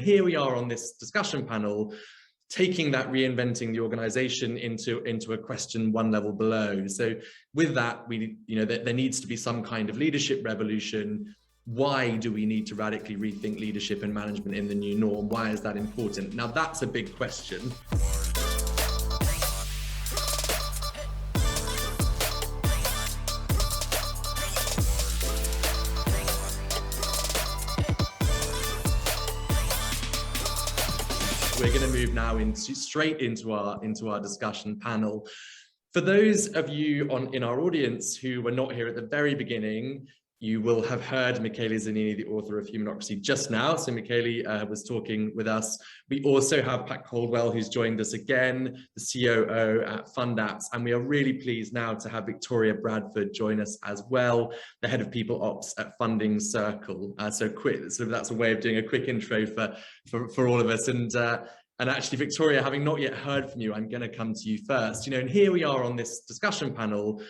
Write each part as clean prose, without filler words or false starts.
and here we are on this discussion panel, taking that reinventing the organization into a question one level below. So with that, there needs to be some kind of leadership revolution. Why do we need to radically rethink leadership and management in the new norm? Why is that important? Now, that's a big question. We're going to move now straight into our discussion panel. For those of you in our audience who were not here at the very beginning, you will have heard Michele Zanini, the author of HUMANOCRACY, just now. So Michele was talking with us. We also have Caldwell, who's joined us again, the COO at FundApps. And we are really pleased now to have Victoria Bradford join us as well, the head of people ops at Funding Circle. So that's a way of doing a quick intro for all of us. And actually, Victoria, having not yet heard from you, I'm going to come to you first. And here we are on this discussion panel,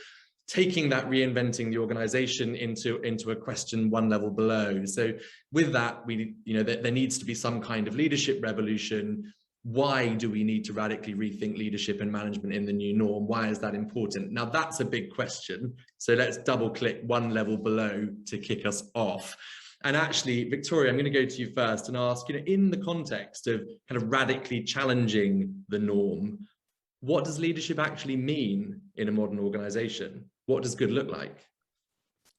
taking that reinventing the organization into a question one level below. So with that, there needs to be some kind of leadership revolution. Why do we need to radically rethink leadership and management in the new norm? Why is that important? Now, that's a big question. So let's double click one level below to kick us off. And actually, Victoria, I'm going to go to you first and ask, in the context of kind of radically challenging the norm, what does leadership actually mean in a modern organization? What does good look like?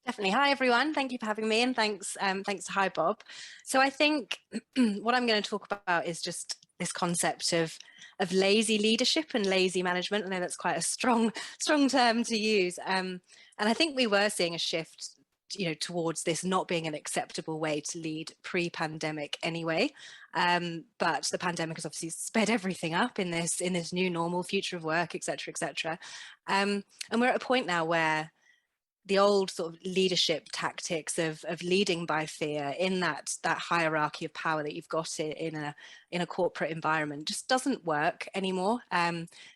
Definitely. Hi, everyone. Thank you for having me, and thanks to Hibob. So I think what I'm going to talk about is just this concept of lazy leadership and lazy management. I know that's quite a strong term to use. And I think we were seeing a shift towards this not being an acceptable way to lead pre-pandemic anyway. But the pandemic has obviously sped everything up in this new normal, future of work, et cetera, et cetera. And we're at a point now where the old sort of leadership tactics of leading by fear in that hierarchy of power that you've got in a corporate environment just doesn't work anymore.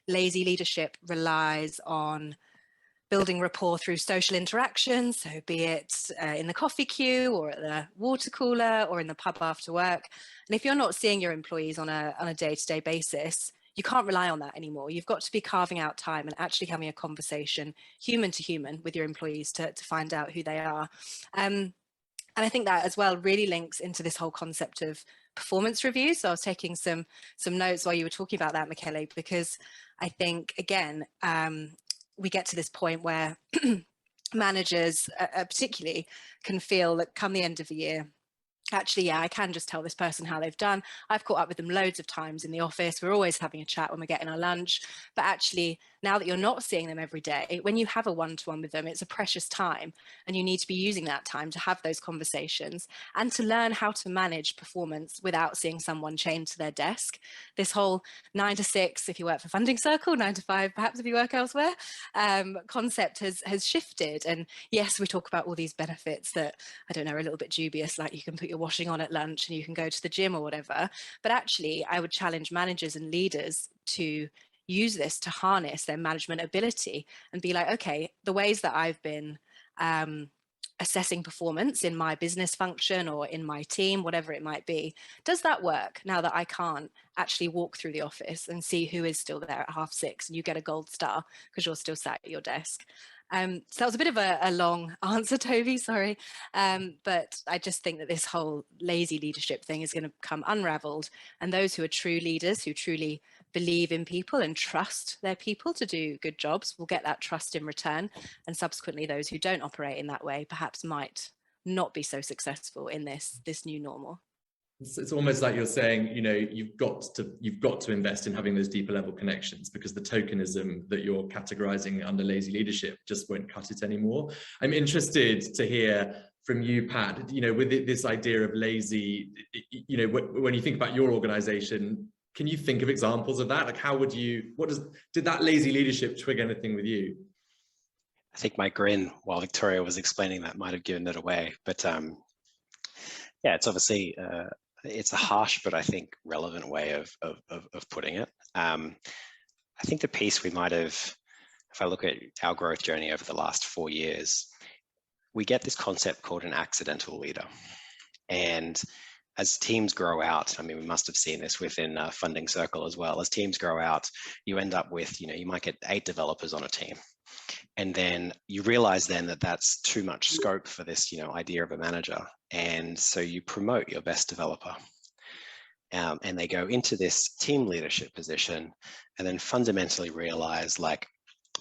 Lazy leadership relies on building rapport through social interactions, so be it in the coffee queue or at the water cooler or in the pub after work. And if you're not seeing your employees on a day-to-day basis, you can't rely on that anymore. You've got to be carving out time and actually having a conversation human to human with your employees to find out who they are. And I think that as well really links into this whole concept of performance reviews. So I was taking some notes while you were talking about that, Michele, because I think, again, we get to this point where managers particularly can feel that come the end of the year, actually, yeah, I can just tell this person how they've done. I've caught up with them loads of times in the office. We're always having a chat when we're getting our lunch. But actually, now that you're not seeing them every day, when you have a one-to-one with them, it's a precious time. And you need to be using that time to have those conversations and to learn how to manage performance without seeing someone chained to their desk. This whole 9 to 6, if you work for Funding Circle, 9 to 5, perhaps if you work elsewhere, concept has shifted. And yes, we talk about all these benefits that, I don't know, are a little bit dubious, like you can put your washing on at lunch and you can go to the gym or whatever. But actually, I would challenge managers and leaders to use this to harness their management ability and be like, okay, the ways that I've been assessing performance in my business function or in my team, whatever it might be, does that work now that I can't actually walk through the office and see who is still there at 6:30 and you get a gold star because you're still sat at your desk? So that was a bit of a long answer, Toby, sorry. But I just think that this whole lazy leadership thing is going to come unraveled. And those who are true leaders, who truly believe in people and trust their people to do good jobs, will get that trust in return. And subsequently, those who don't operate in that way perhaps might not be so successful in this new normal. It's almost like you're saying, you've got to invest in having those deeper level connections, because the tokenism that you're categorizing under lazy leadership just won't cut it anymore. I'm interested to hear from you, Pat, with this idea of lazy, when you think about your organization, can you think of examples of that? Like, did that lazy leadership trigger anything with you? I think my grin while Victoria was explaining that might have given it away, but yeah, it's obviously, it's a harsh, but I think relevant way of putting it. I think the piece we might have, if I look at our growth journey over the last 4 years, we get this concept called an accidental leader. And as teams grow out, I mean, we must have seen this within Funding Circle as well. As teams grow out, you end up with, you might get 8 developers on a team. And then you realize then that that's too much scope for this, idea of a manager. And so you promote your best developer. And they go into this team leadership position and then fundamentally realize, like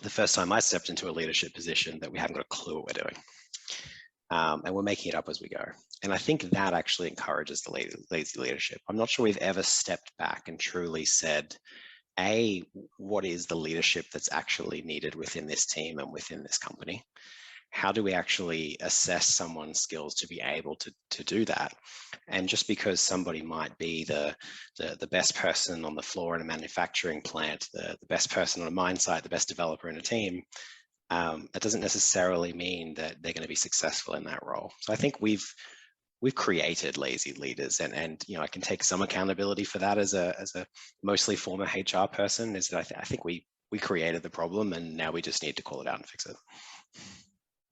the first time I stepped into a leadership position, that we haven't got a clue what we're doing. And we're making it up as we go. And I think that actually encourages the lazy leadership. I'm not sure we've ever stepped back and truly said, what is the leadership that's actually needed within this team and within this company? How do we actually assess someone's skills to be able to do that? And just because somebody might be the best person on the floor in a manufacturing plant, the best person on a mine site, the best developer in a team, that doesn't necessarily mean that they're going to be successful in that role. So I think we've created lazy leaders, and I can take some accountability for that as a mostly former HR person. Is that I think we created the problem, and now we just need to call it out and fix it.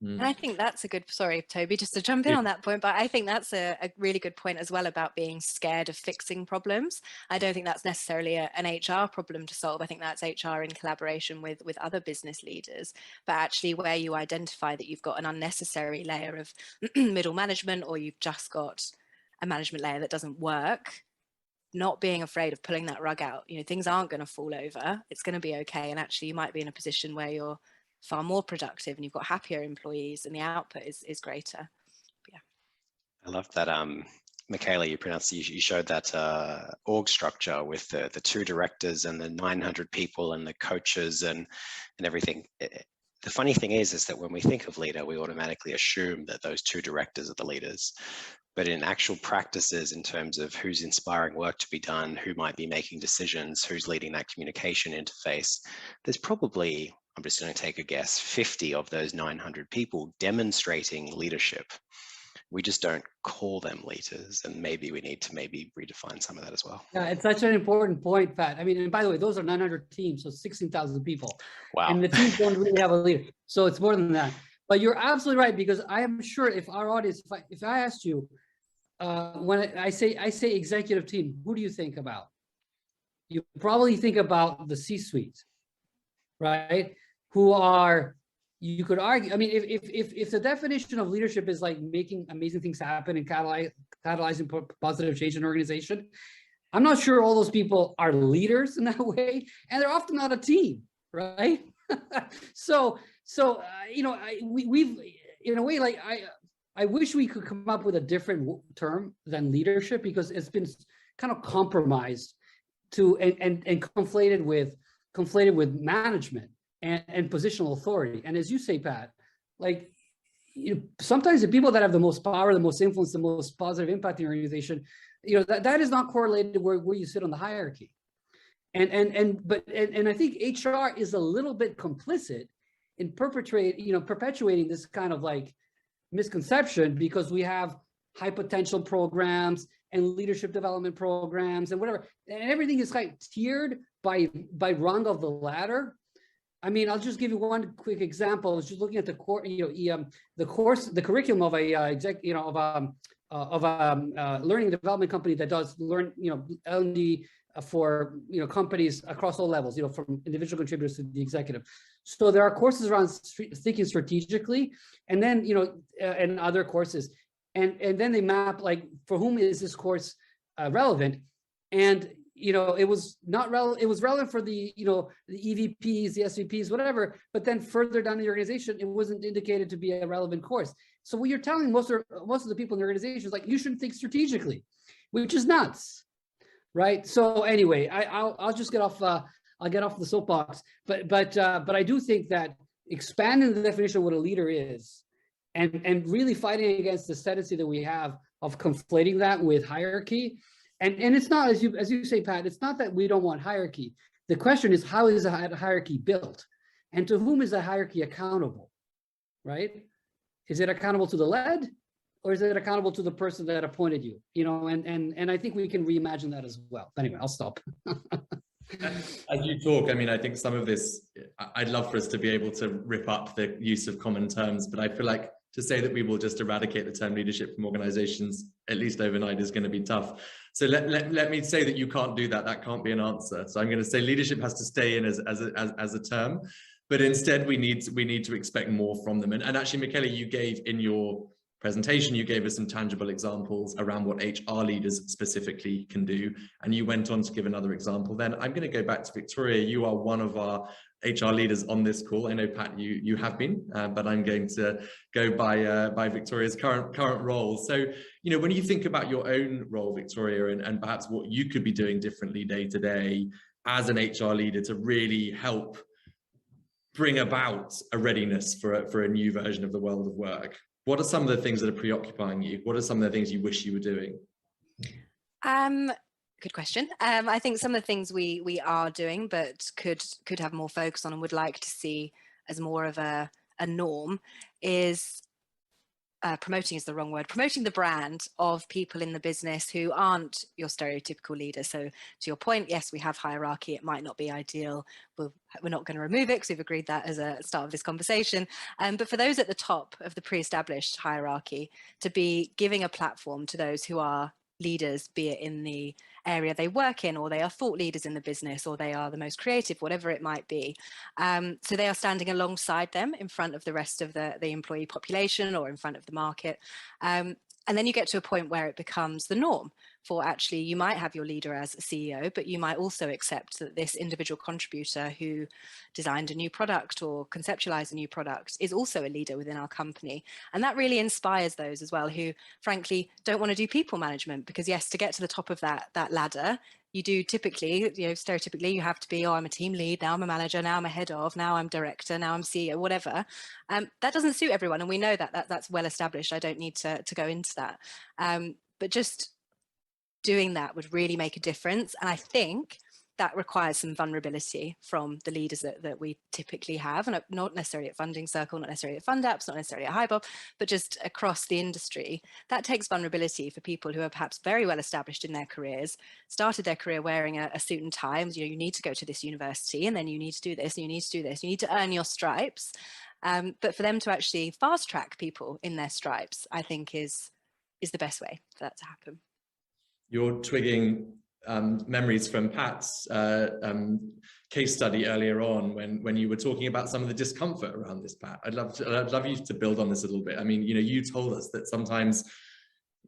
And I think that's a good, sorry, Toby, just to jump in on that point, but I think that's a really good point as well about being scared of fixing problems. I don't think that's necessarily an HR problem to solve. I think that's HR in collaboration with other business leaders, but actually where you identify that you've got an unnecessary layer of middle management, or you've just got a management layer that doesn't work, not being afraid of pulling that rug out. Things aren't going to fall over. It's going to be okay. And actually you might be in a position where you're far more productive and you've got happier employees and the output is greater. But yeah. I love that. Michele, you showed that org structure with the 2 directors and the 900 people and the coaches and everything. The funny thing is that when we think of leader, we automatically assume that those 2 directors are the leaders. But in actual practices, in terms of who's inspiring work to be done, who might be making decisions, who's leading that communication interface, there's probably, I'm just going to take a guess, 50 of those 900 people demonstrating leadership. We just don't call them leaders, and maybe we need to redefine some of that as well. Yeah, it's such an important point, Pat. I mean, and by the way, those are 900 teams, so 16,000 people. Wow. And the teams don't really have a leader, so it's more than that. But you're absolutely right, because I am sure if our audience, if I asked you, when I say executive team, who do you think about? You probably think about the C-suite, right? Who are, you could argue, I mean, if the definition of leadership is like making amazing things happen and catalyzing positive change in an organization, I'm not sure all those people are leaders in that way, and they're often not a team, right? We've in a way, like I wish we could come up with a different term than leadership, because it's been kind of compromised and conflated with management and positional authority. And as you say, Pat, like, sometimes the people that have the most power, the most influence, the most positive impact in your organization, that is not correlated to where you sit on the hierarchy. And I think HR is a little bit complicit in perpetuating this kind of like misconception, because we have high potential programs and leadership development programs and whatever, and everything is like tiered by rung of the ladder. I mean, I'll just give you one quick example. I was just looking at the the curriculum of a learning and development company that does L&D for companies across all levels, from individual contributors to the executive. So there are courses around thinking strategically, and then and other courses, and then they map, like, for whom is this course relevant, and it was not relevant. It was relevant for the the EVPs, the SVPs, whatever. But then further down the organization, it wasn't indicated to be a relevant course. So what you're telling most of the people in the organization is, like, you shouldn't think strategically, which is nuts, right? So anyway, I'll just get off. I'll get off the soapbox. But I do think that expanding the definition of what a leader is, and really fighting against the tendency that we have of conflating that with hierarchy. And it's not, as you say, Pat, it's not that we don't want hierarchy. The question is, how is a hierarchy built? And to whom is a hierarchy accountable, right? Is it accountable to the led, or is it accountable to the person that appointed you? And I think we can reimagine that as well. But anyway, I'll stop. As you talk, I mean, I think some of this, I'd love for us to be able to rip up the use of common terms, but I feel like to say that we will just eradicate the term leadership from organizations, at least overnight, is going to be tough. So let me say that you can't do that. That can't be an answer. So I'm going to say leadership has to stay in as a term, but instead we need to expect more from them. And actually, Michele, you gave in your presentation, you gave us some tangible examples around what HR leaders specifically can do. And you went on to give another example. Then I'm going to go back to Victoria. You are one of our HR leaders on this call. I know, Pat, you have been, but I'm going to go by Victoria's current role. So, you know, when you think about your own role, Victoria, and perhaps what you could be doing differently day to day as an HR leader to really help bring about a readiness for a new version of the world of work, what are some of the things that are preoccupying you? What are some of the things you wish you were doing? Good question. I think some of the things we are doing, but could have more focus on and would like to see as more of a norm is promoting is the wrong word. Promoting the brand of people in the business who aren't your stereotypical leader. So to your point, yes, we have hierarchy. It might not be ideal. We're not going to remove it because we've agreed that as a start of this conversation. But for those at the top of the pre-established hierarchy, to be giving a platform to those who are leaders, be it in the area they work in, or they are thought leaders in the business, or they are the most creative, whatever it might be. So they are standing alongside them in front of the rest of the employee population or in front of the market. And then you get to a point where it becomes the norm for actually, you might have your leader as a CEO, but you might also accept that this individual contributor who designed a new product or conceptualized a new product is also a leader within our company. And that really inspires those as well who, frankly, don't want to do people management, because yes, to get to the top of that ladder, you do typically, stereotypically, you have to be, oh, I'm a team lead, now I'm a manager, now I'm a head of, now I'm director, now I'm CEO, whatever. That doesn't suit everyone. And we know that's well established. I don't need to go into that. But just doing that would really make a difference. And I think that requires some vulnerability from the leaders that we typically have, and not necessarily at Funding Circle, not necessarily at FundApps, not necessarily at Hibob, but just across the industry. That takes vulnerability for people who are perhaps very well established in their careers, started their career wearing a suit and tie. You need to go to this university, and then you need to do this, and you need to do this, you need to earn your stripes. But for them to actually fast track people in their stripes, I think is the best way for that to happen. You're twigging memories from Pat's case study earlier on when you were talking about some of the discomfort around this, Pat. I'd love you to build on this a little bit. I mean, you told us that sometimes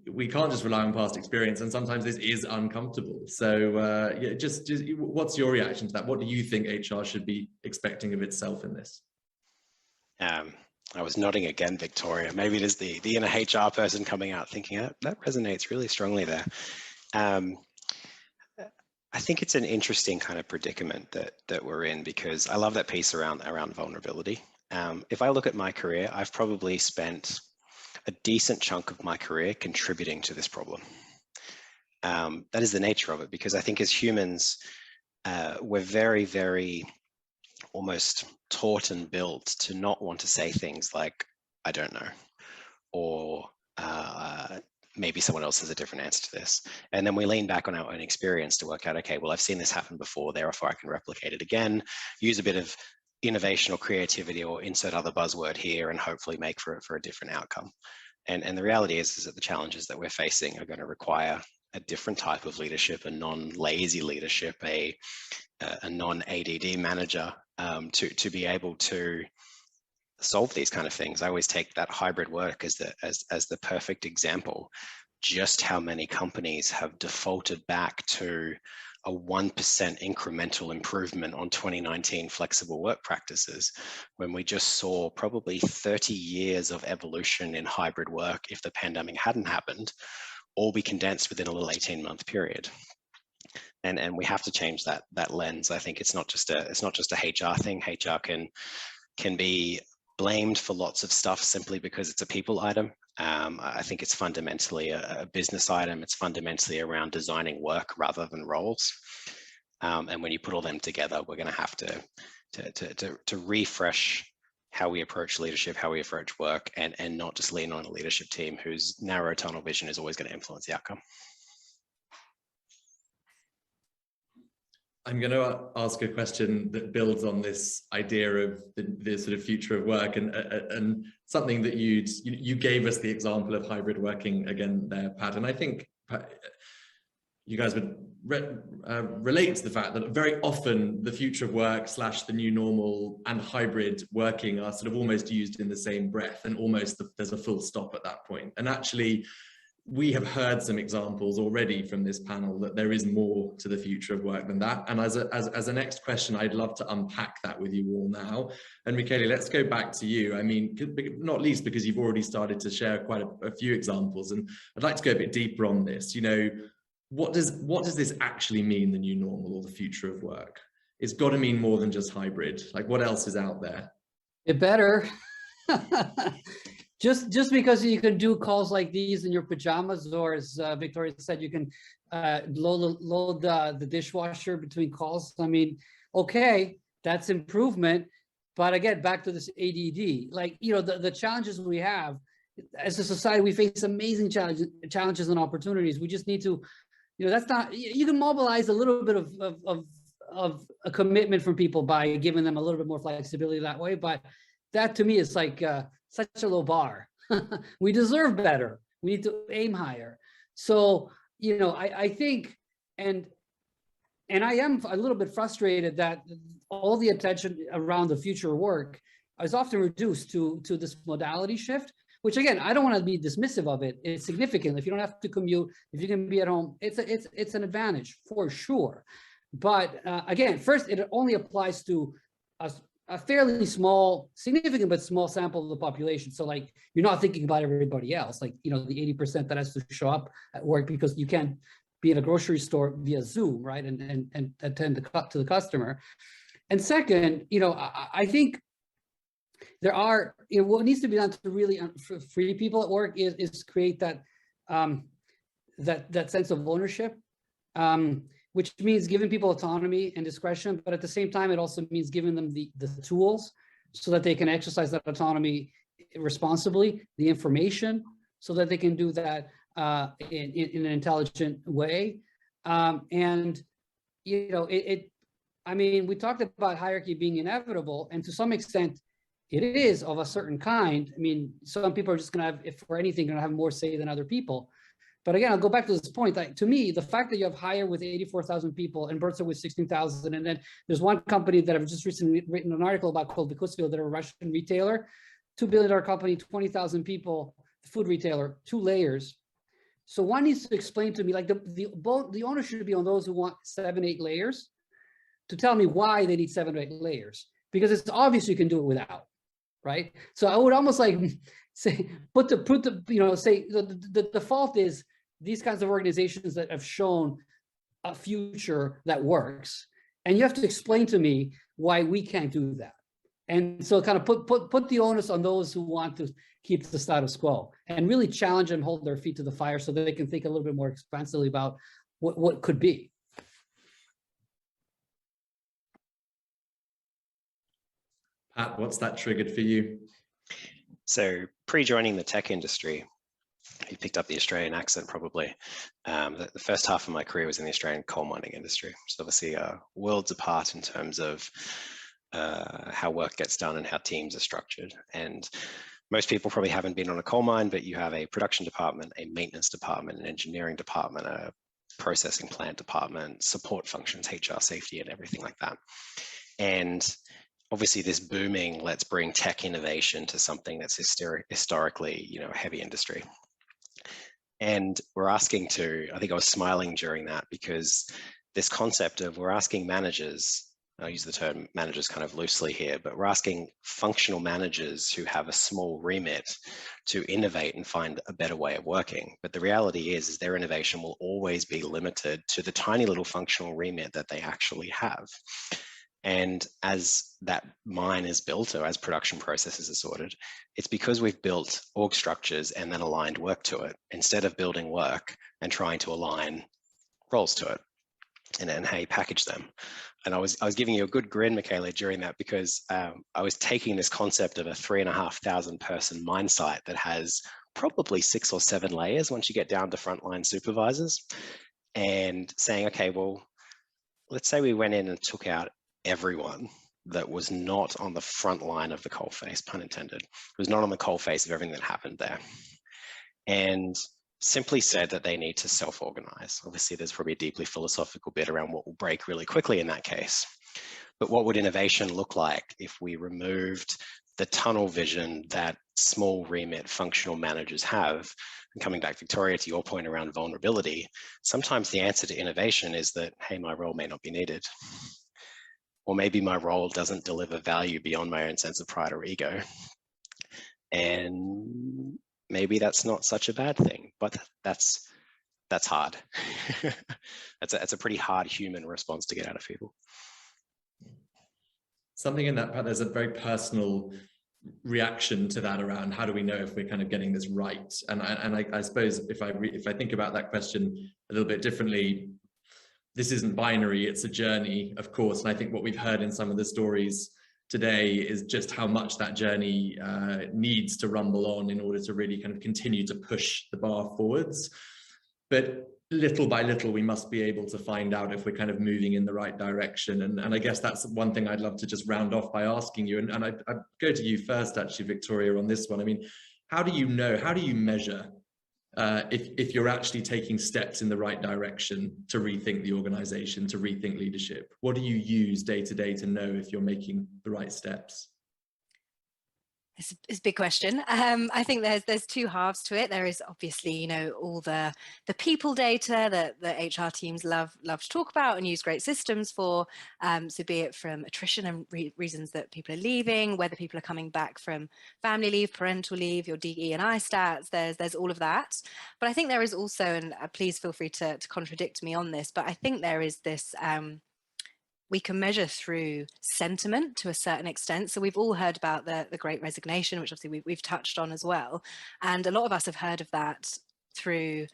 we can't just rely on past experience, and sometimes this is uncomfortable. So yeah, just what's your reaction to that? What do you think HR should be expecting of itself in this? I was nodding again, Victoria. Maybe it is the inner HR person coming out thinking, that resonates really strongly there. I think it's an interesting kind of predicament that we're in, because I love that piece around vulnerability. If I look at my career, I've probably spent a decent chunk of my career contributing to this problem. That is the nature of it, because I think as humans, we're very, very almost taught and built to not want to say things like, I don't know, or maybe someone else has a different answer to this. And then we lean back on our own experience to work out, okay, well, I've seen this happen before, therefore I can replicate it again, use a bit of innovation or creativity or insert other buzzword here and hopefully make for a different outcome. And the reality is that the challenges that we're facing are going to require a different type of leadership, a non-lazy leadership, a non-ADD manager to be able to solve these kind of things. I always take that hybrid work as the perfect example. Just how many companies have defaulted back to a 1% incremental improvement on 2019 flexible work practices, when we just saw probably 30 years of evolution in hybrid work, if the pandemic hadn't happened, all be condensed within a little 18-month period. And we have to change that lens. I think it's not just a HR thing. HR can be blamed for lots of stuff simply because it's a people item. I think it's fundamentally a business item. It's fundamentally around designing work rather than roles. And when you put all them together, we're going to have to refresh how we approach leadership, how we approach work, and not just lean on a leadership team whose narrow tunnel vision is always going to influence the outcome. I'm going to ask a question that builds on this idea of the sort of future of work, and something that you gave us the example of hybrid working again there, Pat. And I think you guys would relate to the fact that very often the future of work / the new normal and hybrid working are sort of almost used in the same breath, and almost there's a full stop at that point. And actually, we have heard some examples already from this panel that there is more to the future of work than that. And as a next question, I'd love to unpack that with you all now. And Michele, let's go back to you. I mean, not least because you've already started to share quite a few examples, and I'd like to go a bit deeper on this. You know, what does this actually mean, the new normal or the future of work? It's got to mean more than just hybrid. Like, what else is out there? It better. Just because you can do calls like these in your pajamas, or as Victoria said, you can load the dishwasher between calls. I mean, okay, that's improvement. But again, back to this ADD, like, you know, the challenges we have as a society, we face amazing challenges and opportunities. We just need to, you know, that's not, you can mobilize a little bit of a commitment from people by giving them a little bit more flexibility that way. But that to me is like such a low bar. We deserve better. We need to aim higher. So, you know, I think, and I am a little bit frustrated that all the attention around the future of work is often reduced to this modality shift, which again, I don't want to be dismissive of it. It's significant. If you don't have to commute, if you can be at home, it's an advantage for sure. But again, first, it only applies to a fairly small, significant but small sample of the population. So like, you're not thinking about everybody else, like, you know, the 80% that has to show up at work because you can't be in a grocery store via Zoom, right? And attend to the customer. And second, you know, I think there are, you know, what needs to be done to really free people at work is create that that sense of ownership, which means giving people autonomy and discretion, but at the same time, it also means giving them the tools so that they can exercise that autonomy responsibly, the information so that they can do that in an intelligent way. And, you know, I mean, we talked about hierarchy being inevitable, and to some extent, it is of a certain kind. I mean, some people are just going to have, if for anything, going to have more say than other people. But again, I'll go back to this point. Like, to me, the fact that you have Hire with 84,000 people and Bertha with 16,000, and then there's one company that I've just recently written an article about called Vikusville, they're a Russian retailer, $2 billion company, 20,000 people, food retailer, 2 layers. So one needs to explain to me, like the owner should be on those who want 7, 8 layers to tell me why they need 7 or 8 layers, because it's obvious you can do it without, right? So I would almost like say, you know, say the default is these kinds of organizations that have shown a future that works, and you have to explain to me why we can't do that. And so kind of put the onus on those who want to keep the status quo, and really challenge them, hold their feet to the fire so that they can think a little bit more expansively about what could be. Pat, what's that triggered for you? So pre-joining the tech industry, you picked up the Australian accent probably. The first half of my career was in the Australian coal mining industry. So obviously worlds apart in terms of how work gets done and how teams are structured. And most people probably haven't been on a coal mine, but you have a production department, a maintenance department, an engineering department, a processing plant department, support functions, HR, safety, and everything like that. And obviously this booming, let's bring tech innovation to something that's historically, you know, a heavy industry. And we're asking to, I think I was smiling during that, because this concept of we're asking managers, I use the term managers kind of loosely here, but we're asking functional managers who have a small remit to innovate and find a better way of working. But the reality is their innovation will always be limited to the tiny little functional remit that they actually have. And as that mine is built, or as production processes are sorted, it's because we've built org structures and then aligned work to it, instead of building work and trying to align roles to it and how you package them. And I was giving you a good grin, Michele, during that, because I was taking this concept of a 3,500 person mine site that has probably 6 or 7 layers once you get down to frontline supervisors, and saying, okay, well, let's say we went in and took out everyone that was not on the front line of the coalface, pun intended, was not on the coalface of everything that happened there, and simply said that they need to self-organize. Obviously, there's probably a deeply philosophical bit around what will break really quickly in that case. But what would innovation look like if we removed the tunnel vision that small remit functional managers have? And coming back, Victoria, to your point around vulnerability, sometimes the answer to innovation is that, hey, my role may not be needed. Or maybe my role doesn't deliver value beyond my own sense of pride or ego. And maybe that's not such a bad thing, but that's hard. That's a pretty hard human response to get out of people. Something in that, there's a very personal reaction to that around how do we know if we're kind of getting this right? And I suppose if I think about that question a little bit differently, this isn't binary, it's a journey, of course. And I think what we've heard in some of the stories today is just how much that journey needs to rumble on in order to really kind of continue to push the bar forwards. But little by little, we must be able to find out if we're kind of moving in the right direction. And I guess that's one thing I'd love to just round off by asking you. And I'd go to you first, actually, Victoria, on this one. I mean, how do you know, how do you measure if you're actually taking steps in the right direction to rethink the organization, to rethink leadership? What do you use day to day to know if you're making the right steps? It's a big question. I think there's two halves to it. There is obviously, you know, all the people data that the HR teams love to talk about and use great systems for. So be it from attrition and reasons that people are leaving, whether people are coming back from family leave, parental leave, your DE&I stats, there's all of that. But I think there is also, and please feel free to contradict me on this, but I think there is this, we can measure through sentiment to a certain extent. So we've all heard about the Great Resignation, which obviously we've touched on as well. And a lot of us have heard of that through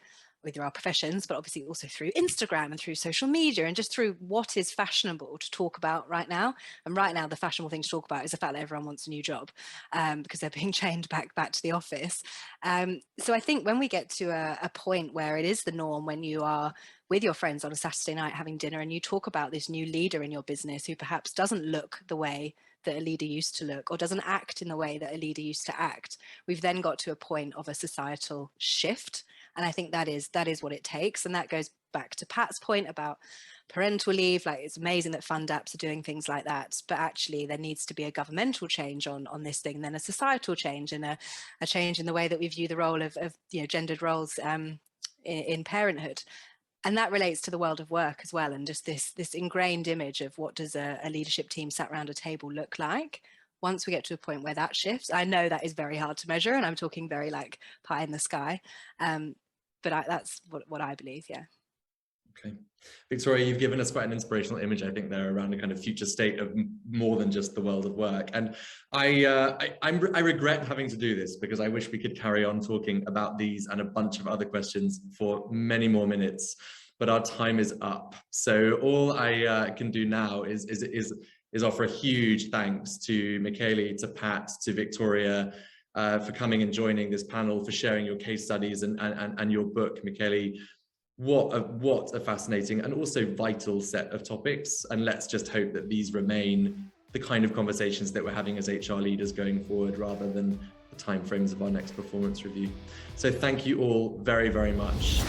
either our professions, but obviously also through Instagram and through social media and just through what is fashionable to talk about right now. And right now, the fashionable thing to talk about is the fact that everyone wants a new job because they're being chained back to the office. So I think when we get to a point where it is the norm, when you are with your friends on a Saturday night having dinner and you talk about this new leader in your business who perhaps doesn't look the way that a leader used to look or doesn't act in the way that a leader used to act, we've then got to a point of a societal shift. And I think that is what it takes. And that goes back to Pat's point about parental leave. Like, it's amazing that FundApps are doing things like that, but actually there needs to be a governmental change on this thing, then a societal change and a change in the way that we view the role of you know, gendered roles in parenthood. And that relates to the world of work as well, and just this ingrained image of what does a leadership team sat around a table look like. Once we get to a point where that shifts, I know that is very hard to measure, and I'm talking very like pie in the sky, but that's what I believe, yeah. Okay. Victoria, you've given us quite an inspirational image, I think, there around a kind of future state of more than just the world of work. And I regret having to do this because I wish we could carry on talking about these and a bunch of other questions for many more minutes, but our time is up. So all I can do now is offer a huge thanks to Michele, to Pat, to Victoria, for coming and joining this panel, for sharing your case studies and your book, Michele. What a fascinating and also vital set of topics. And let's just hope that these remain the kind of conversations that we're having as HR leaders going forward, rather than the timeframes of our next performance review. So thank you all very, very much.